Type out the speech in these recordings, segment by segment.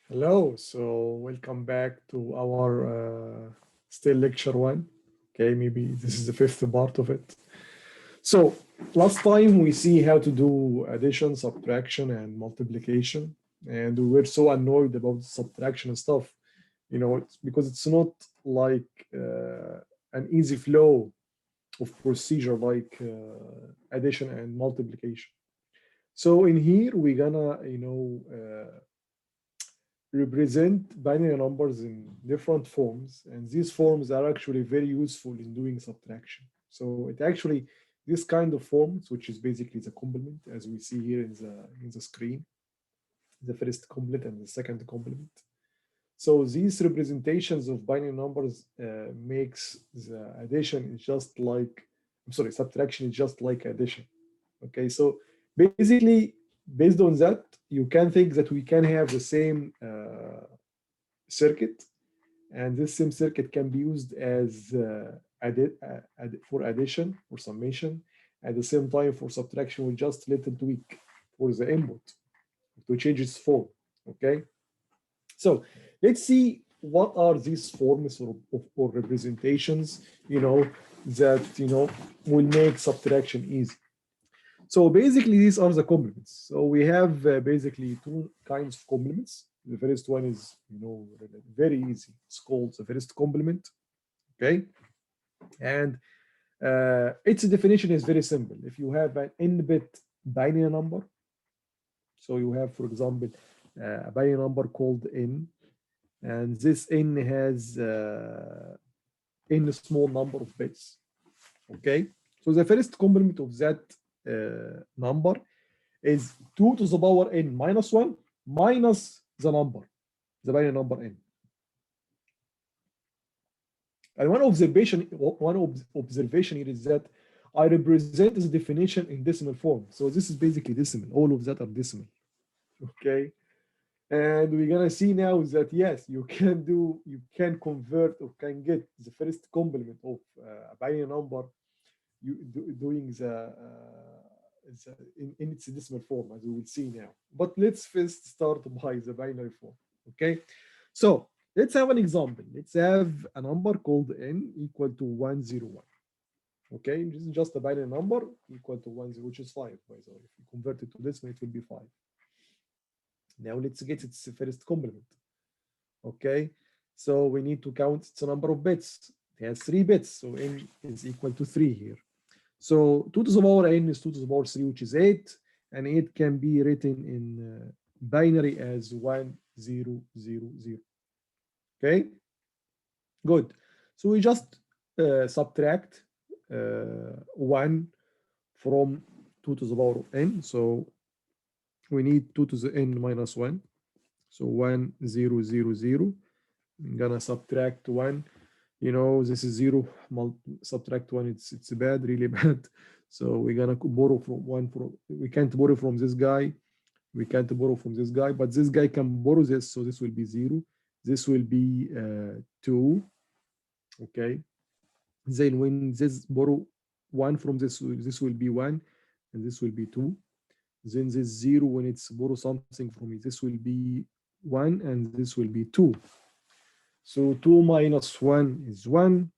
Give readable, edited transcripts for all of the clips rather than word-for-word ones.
Hello, so welcome back to our still lecture one. Okay, maybe this is the fifth part of it. So last time we see how to do addition, subtraction, and multiplication, and we were so annoyed about subtraction and stuff. It's because it's not like an easy flow of procedure like addition and multiplication. So in here we're gonna, represent binary numbers in different forms, and these forms are actually very useful in doing subtraction. So it actually this kind of forms, which is basically the complement, as we see here in the screen, the first complement and the second complement. So these representations of binary numbers makes the addition is just like, I'm sorry, subtraction is just like addition. Okay, so basically, based on that, you can think that we can have the same circuit, and this same circuit can be used as for addition or summation. At the same time, for subtraction, we just little tweak for the input to change its form. Okay, so let's see what are these forms or representations, that will make subtraction easy. So basically, these are the complements. So we have basically two kinds of complements. The first one is, very easy. It's called the first complement. Okay, and its definition is very simple. If you have an n-bit binary number, so you have, for example, a binary number called n, and this n has n small number of bits. Okay, so the first complement of that number is 2 to the power n minus 1 minus the number, the binary number n. And one observation here is that I represent this definition in decimal form. So this is basically decimal. All of that are decimal. Okay. And we're gonna see now that yes, you can convert or can get the first complement of a binary number doing in its decimal form, as we will see now. But let's first start by the binary form. Okay, so let's have an example. Let's have a number called n equal to 101. Okay, this is just a binary number equal to 10, which is 5, by the way. If you convert it to decimal, it will be 5. Now let's get its first complement. Okay, so we need to count its number of bits. It has 3 bits, so n is equal to 3 here. So 2 to the power n is 2 to the power 3, which is 8, and 8 can be written in binary as 1, 0, 0, 0. Okay, good. So we just subtract 1 from 2 to the power of n. So we need 2 to the n minus 1. So 1, 0, 0, 0. I'm gonna subtract 1. This is 0. Subtract 1, it's bad, really bad. So we're gonna borrow from 1. We can't borrow from this guy. We can't borrow from this guy, but this guy can borrow this. So this will be 0. This will be 2. Okay. Then when this borrow 1 from this will be 1, and this will be 2. Then this 0, when it's borrow something from me, this will be 1, and this will be 2. So 2 minus 1 is 1.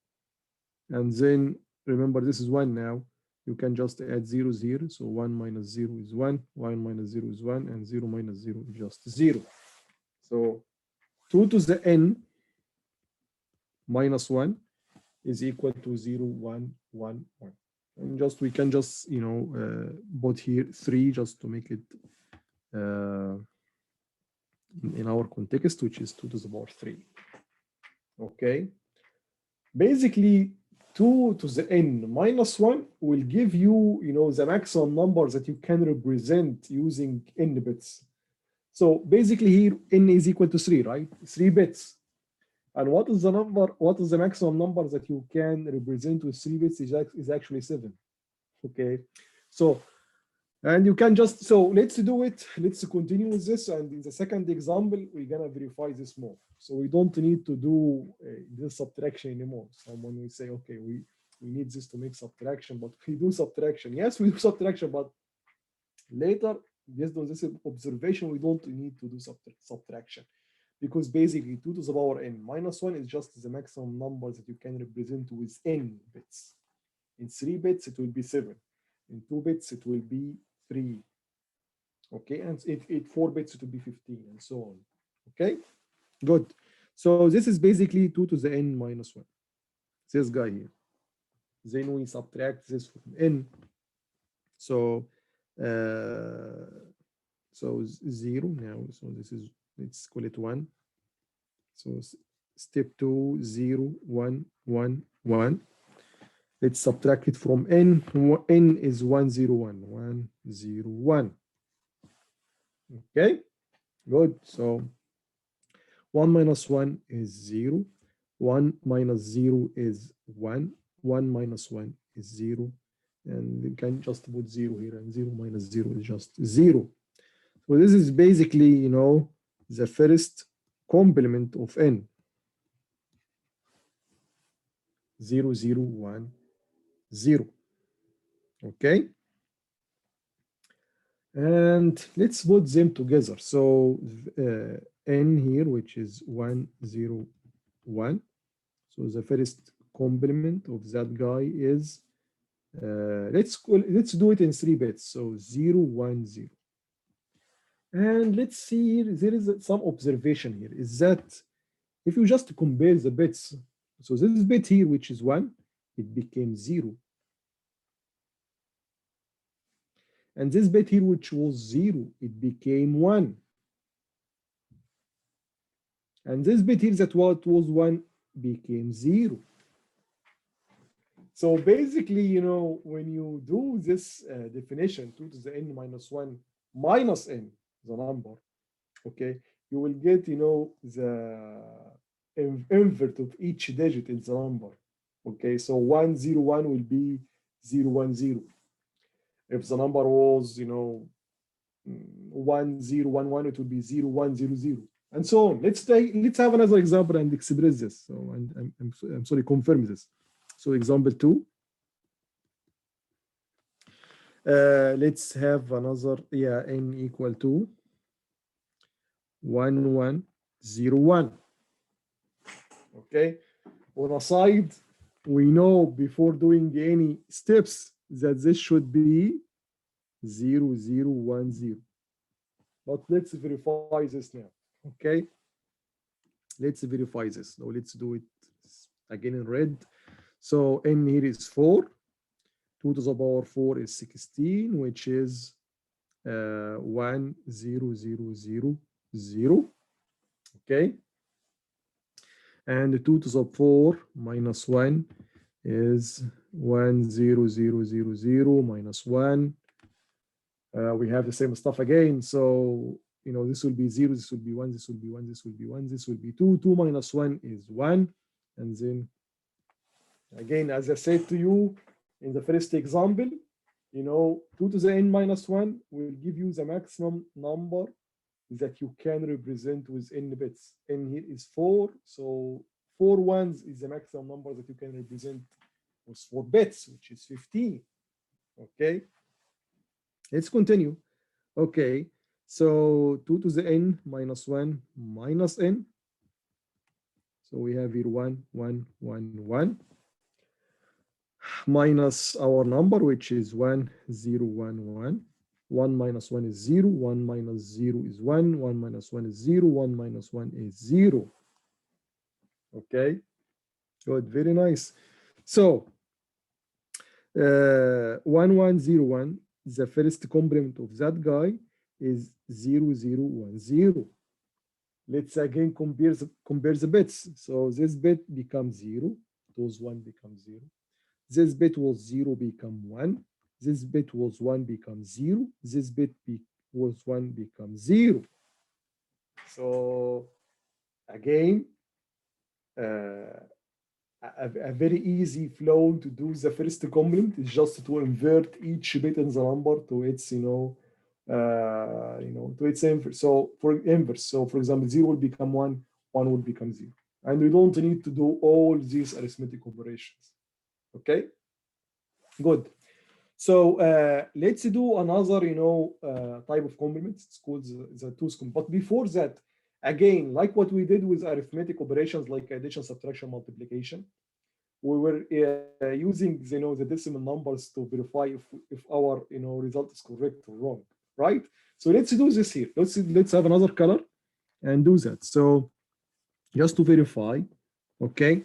And then remember, this is 1 now. You can just add 0, 0. So 1 minus 0 is 1. 1 minus 0 is 1. And 0 minus 0 is just 0. So 2 to the n minus 1 is equal to 0, 1, 1, 1. And we can just, put here 3 just to make it in our context, which is 2 to the power 3. Okay. Basically, 2 to the n minus 1 will give you, the maximum number that you can represent using n bits. So basically here, n is equal to 3, right? 3 bits. And what is the maximum number that you can represent with 3 bits is actually 7. Okay. So, and you can just, so let's do it. Let's continue with this. And in the second example, we're gonna verify this more. So we don't need to do this subtraction anymore. Someone will say, okay, we need this to make subtraction, but we do subtraction. Yes, we do subtraction, but later, based on this observation, we don't need to do subtraction. because basically 2 to the power n minus 1 is just the maximum number that you can represent with n bits. In 3 bits, it will be 7. In 2 bits, it will be 3. Okay, and in 4 bits, it will be 15, and so on. Okay, good. So this is basically 2 to the n minus 1. This guy here. Then we subtract this from n. So, 0 now. So this is, let's call it 1. So step 2, 0, 1, 1, 1. Let's subtract it from n. N is 101. 101. Okay, good. So 1 minus 1 is 0. 1 minus 0 is 1. 1 minus 1 is 0. And you can just put 0 here, and 0 minus 0 is just 0. So this is basically, you know, the first complement of n. 0, 0, 1, 0. Okay. And let's put them together. So n here, which is 1, 0, 1. So the first complement of that guy is, let's do it in 3 bits. So 0, 1, 0. And let's see here, there is some observation here, is that if you just compare the bits, so this bit here, which is 1, it became 0. And this bit here, which was 0, it became 1. And this bit here that was 1 became 0. So basically, you know, when you do this definition, 2 to the n minus 1 minus n, the number, okay, you will get, you know, the invert of each digit in the number. Okay, so 101 will be 010. If the number was, you know, 1011, it will be 0100, and so on. Let's have another example and express this. So, and I'm sorry, confirm this. So example 2. Let's have another, yeah, n equal to 1101. Okay. On a side, we know before doing any steps that this should be 0010. But let's verify this now. Okay. Let's verify this. Now let's do it again in red. So n here is 4. 2 to the power 4 is 16, which is 10000. Okay. And 2 to the 4 minus 1 is 10000 minus 1. We have the same stuff again. So, you know, this will be 0, this will be 1, this will be 1, this will be 1, this will be 2. 2 minus 1 is 1. And then, again, as I said to you in the first example, you know, 2 to the n minus 1 will give you the maximum number that you can represent with n bits. N here is 4. So 4 ones is the maximum number that you can represent with 4 bits, which is 15. Okay. Let's continue. Okay. So 2 to the n minus 1 minus n. So we have here 1, 1, 1, 1. Minus our number, which is 1011. 1 minus 1 is 0. 1 minus 0 is 1. 1 minus 1 is 0. 1 minus 1 is 0. Okay. Good. Very nice. So 1101, the first complement of that guy is 0010. Let's again compare the bits. So this bit becomes 0. Those 1 becomes 0. This bit was 0 become 1. This bit was 1 becomes 0. This bit was 1 becomes 0. So again, a very easy flow to do the first complement is just to invert each bit in the number to its, to its inverse. So for example, 0 will become 1, 1 will become 0. And we don't need to do all these arithmetic operations. Okay, good. So let's do another, type of complement. It's called the 2's complement. But before that, Again, like what we did with arithmetic operations like addition, subtraction, multiplication, we were using the decimal numbers to verify if our result is correct or wrong, right? So let's do this here. Let's have another color and do that. So just to verify, okay.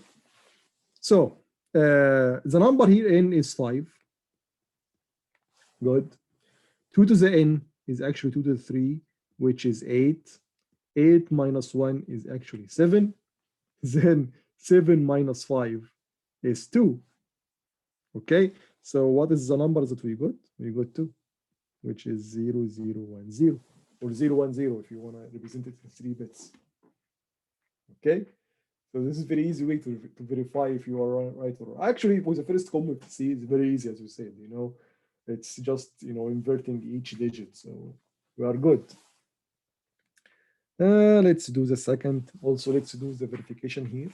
So the number here n is 5. Good. 2 to the n is actually 2 to the 3, which is 8. 8 minus 1 is actually 7. Then 7 minus 5 is 2. Okay, so what is the number that we got? We got 2, which is 0, 0, 1, 0, or 0, 1, 0 if you want to represent it in 3 bits. Okay, so this is very easy way to verify if you are right or wrong. Actually, for the first complement, see, it's very easy, as you said, it's just, inverting each digit. So we are good. Let's do the second. Also, let's do the verification here.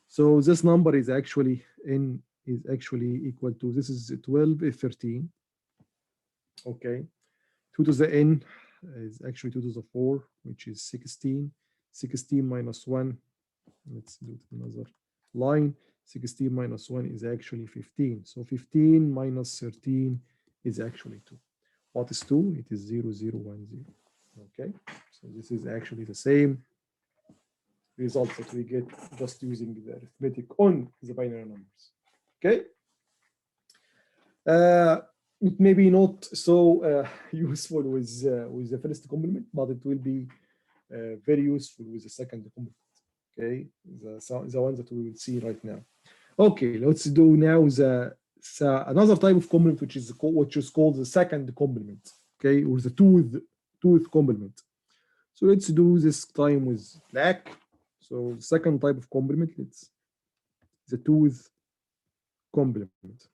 So this number is actually equal to, this is 12 if 13. Okay. 2 to the n is actually 2 to the 4, which is 16. 16 minus 1, let's do it another line. 16 minus 1 is actually 15. So 15 minus 13 is actually 2. What is 2? It is 0, 0, 1, 0. Okay, so this is actually the same results that we get just using the arithmetic on the binary numbers. Okay, it may be not so useful with the first complement, but it will be very useful with the second complement. Okay, the one that we will see right now. Okay, let's do now another type of complement, which is called the second complement. Okay, or the tooth complement. So let's do this time with black. So the second type of complement, it's the tooth complement.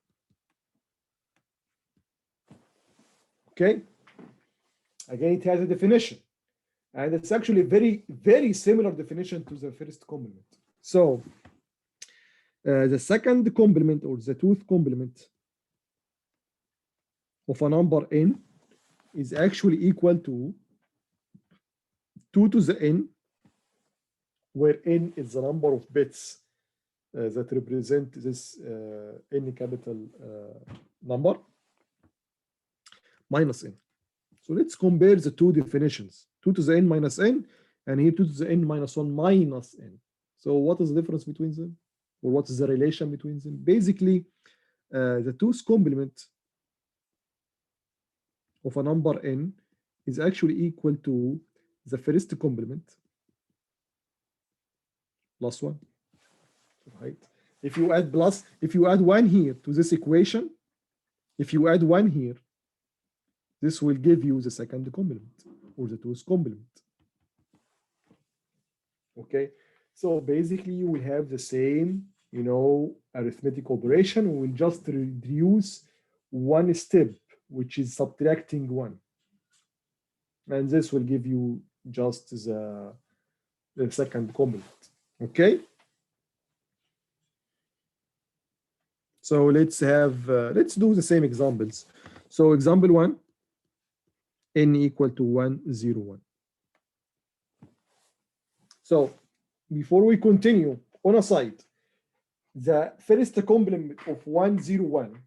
Okay. Again, it has a definition, and it's actually a very, very similar definition to the first complement. So the second complement, or the tooth complement of a number n, is actually equal to 2 to the n, where n is the number of bits that represent this n capital number, minus n. So let's compare the two definitions, 2 to the n minus n, and here 2 to the n minus 1 minus n. So what is the difference between them? Or what is the relation between them? Basically, the two's complement of a number n is actually equal to the first complement plus 1, right? If you add 1 here to this equation, if you add 1 here, this will give you the second complement, or the two's complement. Okay, so basically you will have the same, arithmetic operation. We will just reduce one step, which is subtracting 1, and this will give you just the second complement. Okay, so let's do the same examples. So example 1, n equal to 1, 0, 1. So before we continue, on a side, the first complement of 1, 0, 1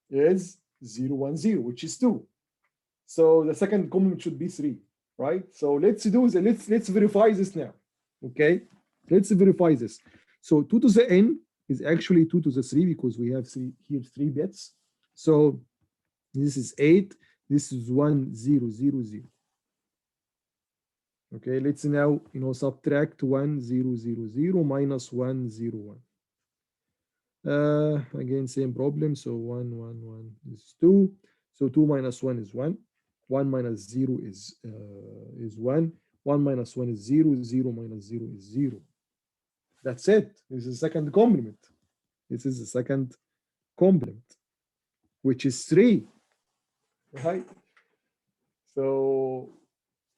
is 0, 1, 0, which is 2. So the second complement should be 3, right? So let's verify this now. Okay, let's verify this. So 2 to the n is actually 2 to the 3, because we have 3 bits. So this is 8. This is 1, 0, 0, 0. Okay, let's now subtract 1, 0, 0, 0 minus 1, 0, 1. Again, same problem. So 1, 1, 1 is 2. So 2 minus 1 is 1. 1 minus 0 is 1. 1 minus 1 is 0. 0 minus 0 is 0. That's it. This is the second complement. This is the second complement, which is 3. Right? So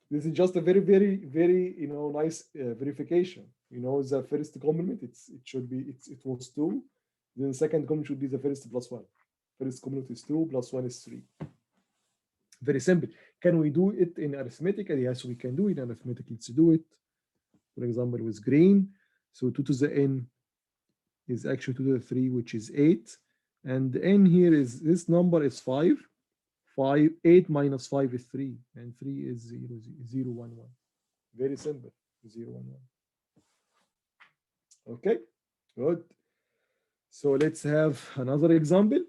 this is just a very, very, very nice verification. The first complement, it was 2. Then the second complement should be the first plus 1. First complement is 2 plus 1 is 3. Very simple. Can we do it in arithmetic? Yes, we can do it in arithmetic. Let's do it. for example, with green. So 2 to the n is actually 2 to the 3, which is 8. And the n here is, this number is 5. 8 minus 5 is 3. And 3 is 0, 1, 1. Very simple, 0, 1, 1. Okay, good. So let's have another example.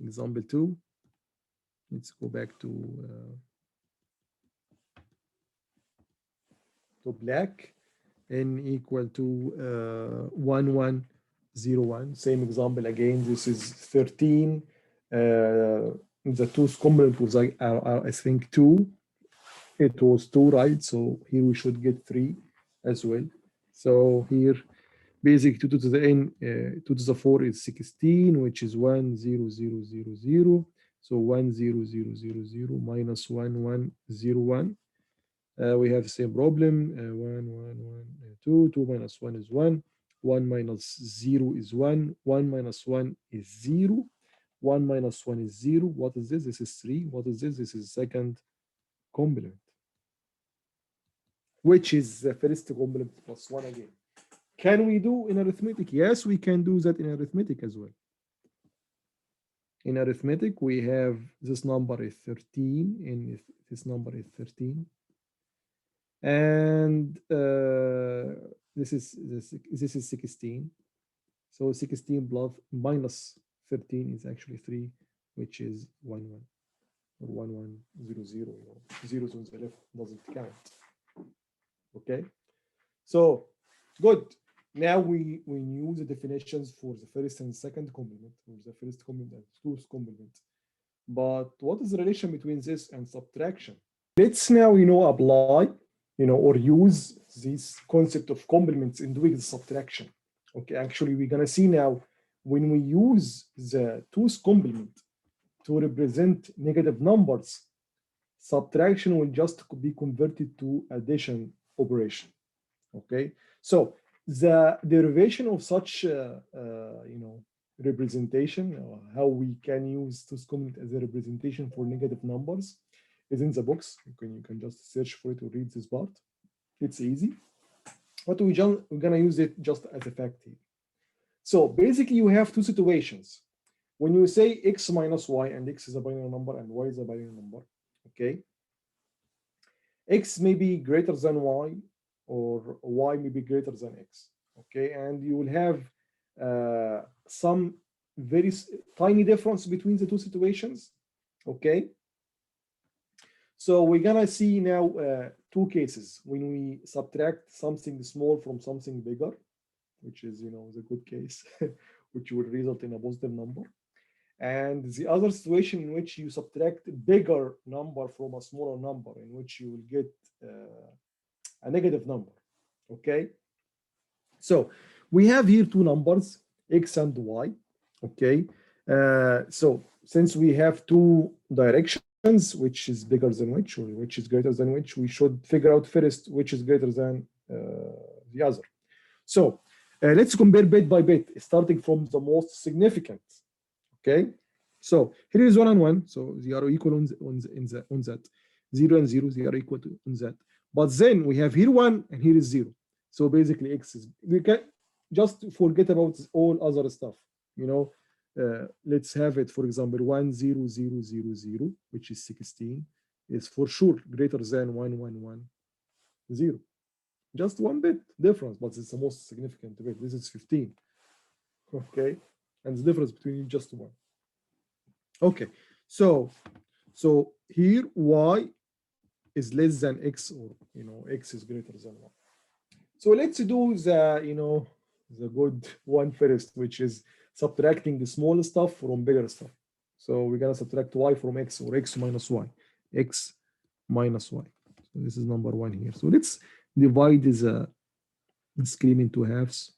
Example 2. Let's go back to black. N equal to 1, 1, 0, 1. Same example again. This is 13. The 2's complement was like, I think 2. It was 2, right? So here we should get 3 as well. So here, basic 2 to the n, 2 to the 4 is 16, which is 1, 0, 0, 0, 0. So 1, 0, 0, 0, 0, minus 1, 1, 0, 1. We have the same problem. 1, 1, 1, 2. 2 minus 1 is 1. 1 minus 0 is 1. 1 minus 1 is 0. 1 minus 1 is 0. What is this? This is 3. What is this? This is second complement, which is the first complement plus 1 again. Can we do in arithmetic? Yes, we can do that in arithmetic as well. In arithmetic, we have this number is 13, and this number is 13. And this is 16. So 16 plus minus 13 is actually 3, which is 1, 1. Or 1, 1, 0, 0. You know, zeros on the left doesn't count. Okay. So good. Now we knew the definitions for the first and second complement, or the first complement and 2's complement. But what is the relation between this and subtraction? Let's now, apply, or use this concept of complements in doing the subtraction. Okay, actually, we're gonna see now when we use the 2's complement to represent negative numbers, subtraction will just be converted to addition operation. Okay, so the derivation of such representation, how we can use 2's complement as a representation for negative numbers, is in the box. You can just search for it or read this part. It's easy, but we're gonna use it just as a fact here. So basically, you have two situations. When you say x minus y, and x is a binary number and y is a binary number, okay? X may be greater than y, or y may be greater than x, okay? And you will have some very tiny difference between the two situations, okay? So we're gonna see now two cases when we subtract something small from something bigger, which is, the good case, which will result in a positive number. And the other situation in which you subtract a bigger number from a smaller number, in which you will get a negative number, okay? So we have here two numbers, x and y, okay? So since we have two directions, which is bigger than which, or which is greater than which, we should figure out first which is greater than the other. So let's compare bit by bit, starting from the most significant. Okay, so here is 1 and 1, so they are equal on that. 0 and 0, they are equal to on that. But then we have here 1 and here is 0. So basically, x is, we can just forget about all other stuff. Let's have it, for example, 1 0 0 0 0, which is 16, is for sure greater than 1 1 1 0. Just one bit difference, but it's the most significant bit. This is 15. Okay, and the difference between just one. Okay, so here y is less than x, or x is greater than 1. So let's do the the good one first, which is subtracting the small stuff from bigger stuff. So we're gonna subtract y from x, or x minus y, x minus y. So this is number 1 here. So let's divide this screen into halves,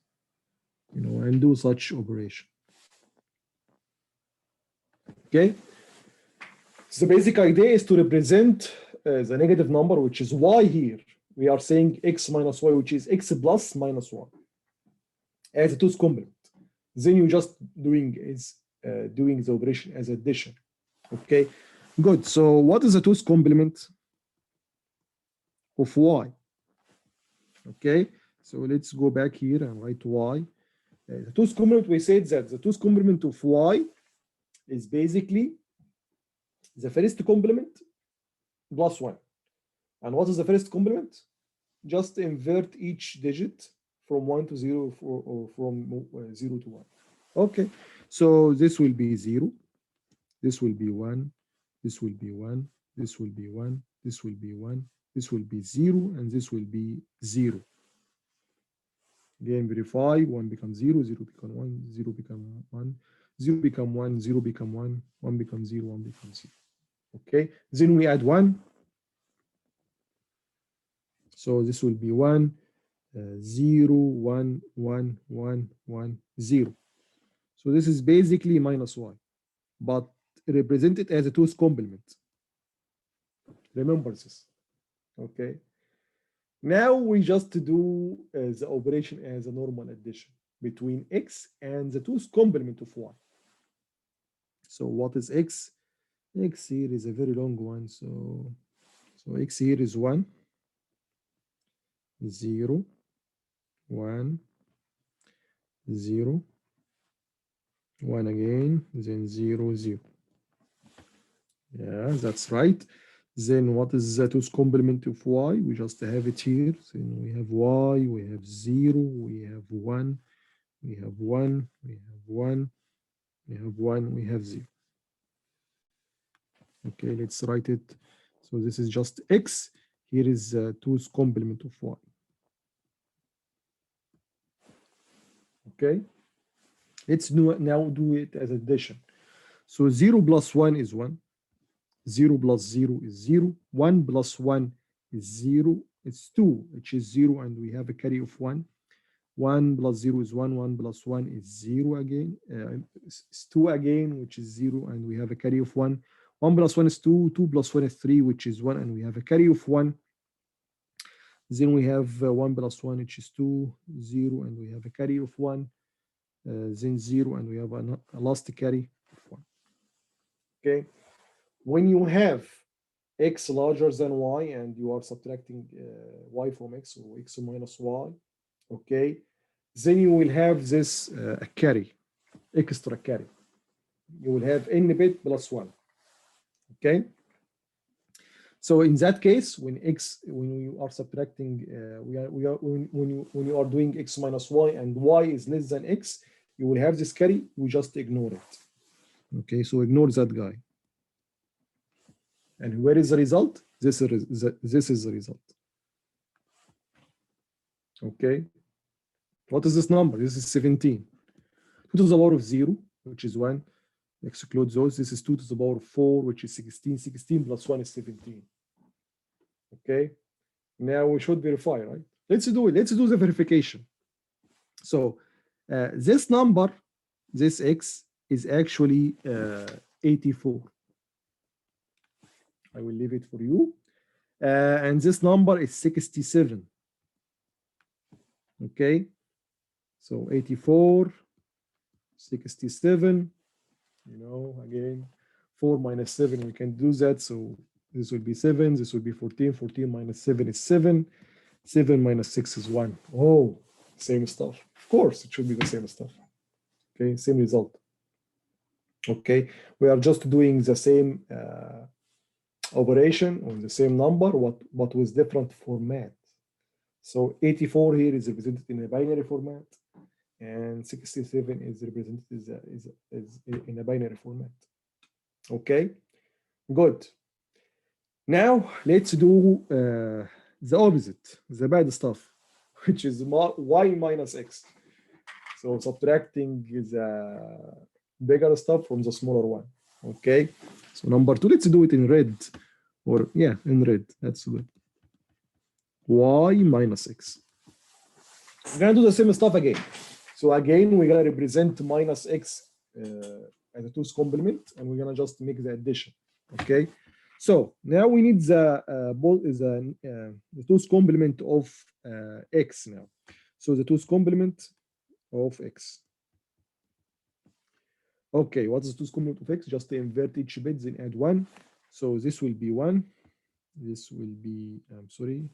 and do such operation. Okay. So the basic idea is to represent the negative number, which is y here. We are saying x minus y, which is x plus minus 1, as a 2's complement. Then you just doing the operation as addition. Okay, good. So what is the 2's complement of y? Okay, so let's go back here and write y. The 2's complement, we said that the 2's complement of y is basically the first complement plus 1. And what is the first complement? Just invert each digit from 1 to 0 or from 0 to 1. Okay, so this will be 0, this will be 1, this will be 1, this will be 1, this will be 1, this will be 0, and this will be 0. Again, verify, 1 becomes 0, 0 becomes 1, 0 becomes 1, 0 become 1, 0 become 1, 1 becomes 0, 1 becomes 0. Okay, then we add 1. So this will be 1, 0, 1, 1, 1, 1, 0. So this is basically minus y, but represented as a 2's complement. Remember this. Okay. Now we just do the operation as a normal addition between x and the 2's complement of y. So what is x? X here is a very long one. So x here is 1, 0, 1, 0, 1 again, then 0, 0. Yeah, that's right. Then what is the 2's complement of y? We just have it here. Then we have y, we have 0, we have 1, we have 1, we have 1, we have 1, we have 0. Okay, let's write it. So this is just x. Here is 2's complement of y. Okay, let's now do it as addition. So 0 plus 1 is 1. 0 plus 0 is 0. 1 plus 1 is 0. It's 2, which is 0, and we have a carry of 1. 1 plus 0 is 1. 1 plus 1 is 0 again. It's 2 again, which is 0, and we have a carry of 1. 1 plus 1 is 2. 2 plus 1 is 3, which is 1, and we have a carry of 1. Then we have 1 plus 1, which is 2, 0, and we have a carry of 1. Then 0, and we have a last carry of 1. Okay. When you have x larger than y and you are subtracting y from x or x minus y, okay, then you will have this carry, extra carry. You will have n bit plus 1. Okay. So in that case, when you are subtracting, when you are doing x minus y and y is less than x, you will have this carry. We just ignore it. Okay, so ignore that guy. And where is the result? This is the result. Okay. What is this number? This is 17. 2 to the power of 0, which is 1. Exclude those. This is 2 to the power of 4, which is 16. 16 plus 1 is 17. Okay. Now we should verify, right? Let's do it. Let's do the verification. So this number, this x, is actually 84. I will leave it for you. And this number is 67. Okay. So 84, 67, you know, again, 4 minus 7, we can do that. So this will be 7, this will be 14. 14 minus 7 is 7. 7 minus 6 is 1. Oh, same stuff. Of course, it should be the same stuff. Okay, same result. Okay, we are just doing the same operation on the same number, but with different format. So 84 here is represented in a binary format, and 67 is represented is in a binary format. Okay, good. Now let's do the opposite, the bad stuff, which is y minus x. So subtracting the bigger stuff from the smaller one. Okay, so number 2, let's do it in red, or yeah, in red. That's good. Y minus x. We're gonna do the same stuff again. So again, we're gonna represent minus x as a 2's complement, and we're gonna just make the addition. Okay. So now we need the 2's complement of x now. So the 2's complement of x. Okay, what is the 2's complement of x? Just invert each bit, then add 1. So this will be 1. This will be, I'm sorry,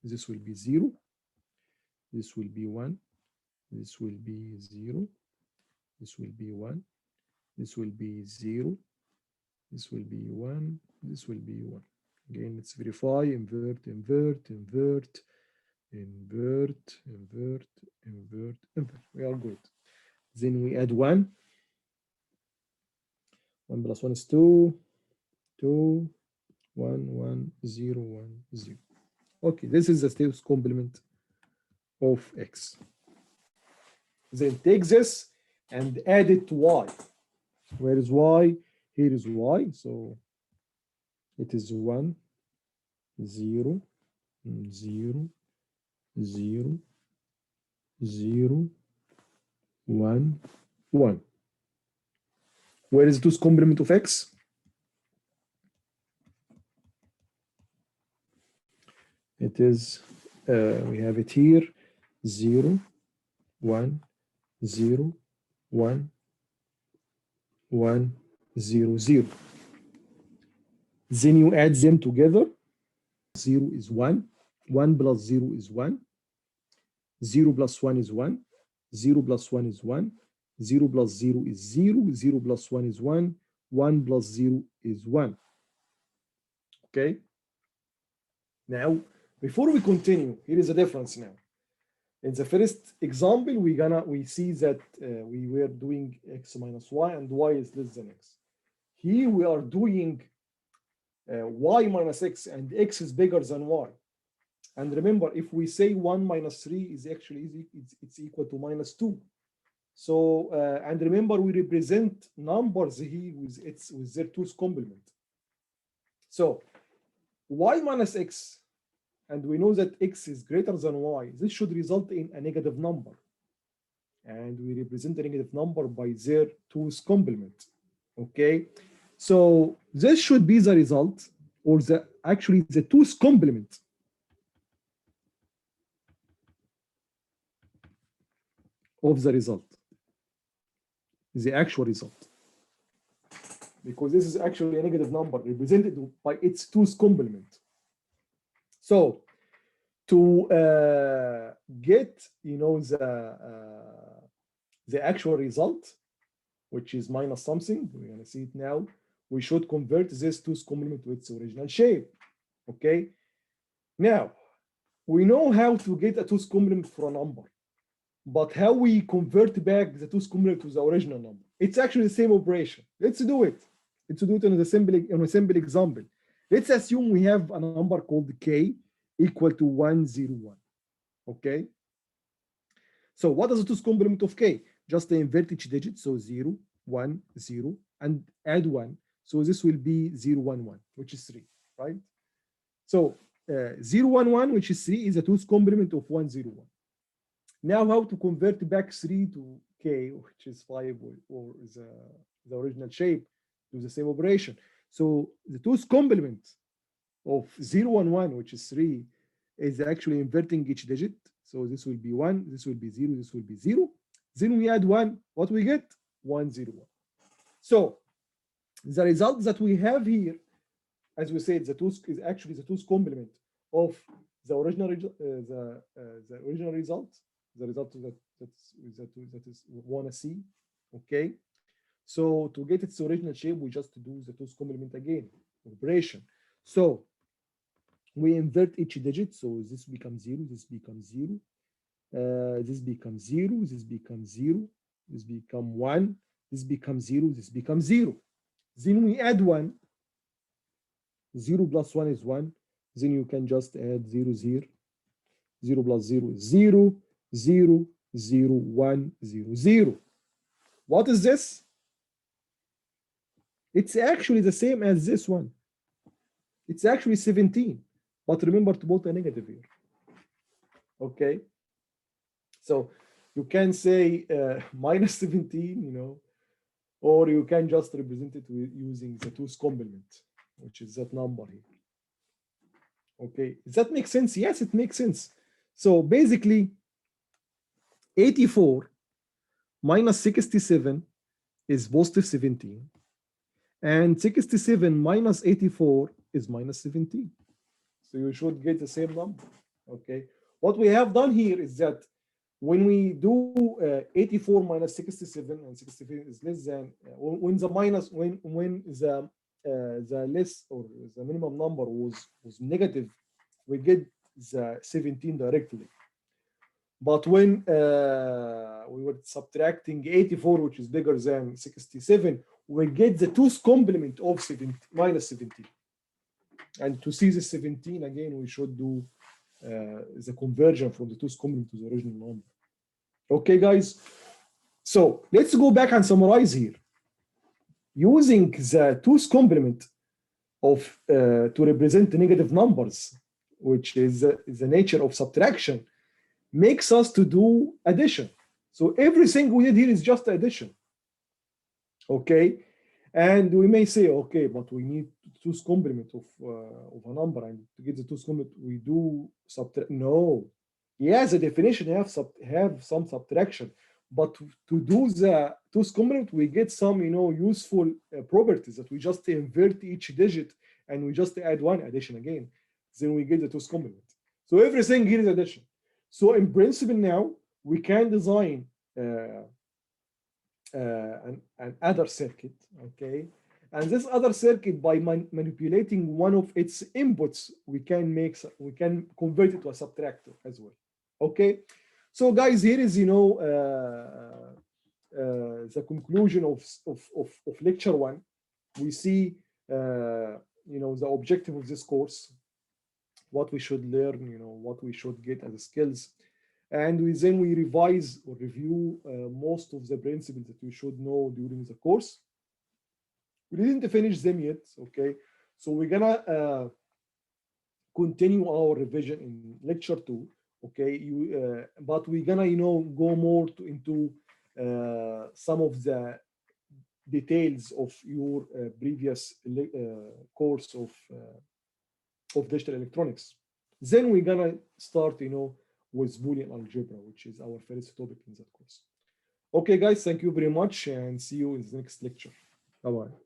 this will be 0. this will be 1, this will be 0, this will be 1, this will be 0, this will be 1, this will be 1. Again, let's verify, invert, invert, invert, invert, invert, invert, invert. We are good. Then we add 1. 1 plus 1 is 2, 2, 1, 1, 0, 1, 0. Okay, this is the status complement of x. Then take this and add it to y. Where is y? Here is y. So it is 1, 0, 0, 0, 0, 1, 1. Where is the 2's complement of x? It is, we have it here, 0, 1, 0, 1, 1, 0, 0. Then you add them together. 0 is 1, 1 plus 0 is 1, 0 plus 1 is 1, 0 plus 1 is 1, 0 plus 0 is 0, 0 plus 1 is 1, 1 plus 0 is 1. Okay? Now, before we continue, here is a difference now. In the first example, we see that we were doing x minus y and y is less than x. Here we are doing y minus x and x is bigger than y. And remember, if we say 1 minus 3 is actually it's equal to minus 2. So and remember, we represent numbers here with their 2's complement. So y minus x, and we know that x is greater than y, this should result in a negative number. And we represent the negative number by their 2's complement. Okay, so this should be the result, or actually the 2's complement of the result, the actual result, because this is actually a negative number represented by its 2's complement. So to get, you know, the actual result, which is minus something, we're going to see it now, we should convert this 2's complement to its original shape. Okay, now we know how to get a 2's complement for a number, but how we convert back the 2's complement to the original number? It's actually the same operation. Let's do it. Let's do it in a simple example. Let's assume we have a number called k equal to 101. Okay. So what is the 2's complement of k? Just invert each digit. So 0, 1, 0, and add 1. So this will be 0, 1, 1, which is 3, right? So 0, 1, 1, which is 3, is the 2's complement of 101. Now how to convert back 3 to k, which is 5, or the original shape, do the same operation. So the 2's complement of 0, 1, 1, which is 3, is actually inverting each digit. So this will be 1, this will be 0, this will be 0. Then we add 1, what we get? 101. So the result that we have here, as we said, the 2's is actually the 2's complement of the original result, the result that is we want to see. Okay, so to get its original shape, we just do the 2's complement again, operation. So we invert each digit, so this becomes 0, this becomes 0, this becomes 0, this becomes 0, this becomes 1, this becomes 0, this becomes 0. Then we add 1, 0 plus 1 is 1, then you can just add 0, 0, 0 plus 0 is 0, 0, 0, 1, 0, 0. What is this? It's actually the same as this one. It's actually 17, but remember to put a negative here. Okay, so you can say minus 17, you know, or you can just represent it using the 2's complement, which is that number here. Okay, does that make sense? Yes, it makes sense. So basically 84 minus 67 is positive 17, and 67 minus 84 is minus 17. So you should get the same number. Okay, What we have done here is that when we do 84 minus 67, and 67 is less than when the minus when the less or the minimum number was negative, we get the 17 directly. But when we were subtracting 84, which is bigger than 67, we get the 2's complement of 17 minus 17. And to see the 17 again, we should do the conversion from the 2's complement to the original number. Okay, guys. So let's go back and summarize here. Using the 2's complement of to represent the negative numbers, which is the nature of subtraction, makes us to do addition. So everything we did here is just addition. Okay, and we may say, okay, but we need 2's complement of a number, and to get the 2's complement, we do subtract. No, yes, the definition have some subtraction, but to do the 2's complement, we get some useful properties that we just invert each digit and we just add one addition again. Then we get the 2's complement. So everything here is addition. So in principle now we can design an other circuit, okay, and this other circuit, by manipulating one of its inputs, we can convert it to a subtractor as well. Okay, so guys, here is the conclusion of lecture 1. We see the objective of this course, what we should learn, what we should get as skills, and then we revise or review most of the principles that we should know during the course. We didn't finish them yet, okay? So we're gonna continue our revision in lecture 2, okay? But we're gonna go more into some of the details of your previous course of digital electronics. Then we're gonna start with Boolean algebra, which is our first topic in that course. Okay guys, thank you very much, and see you in the next lecture. Bye bye.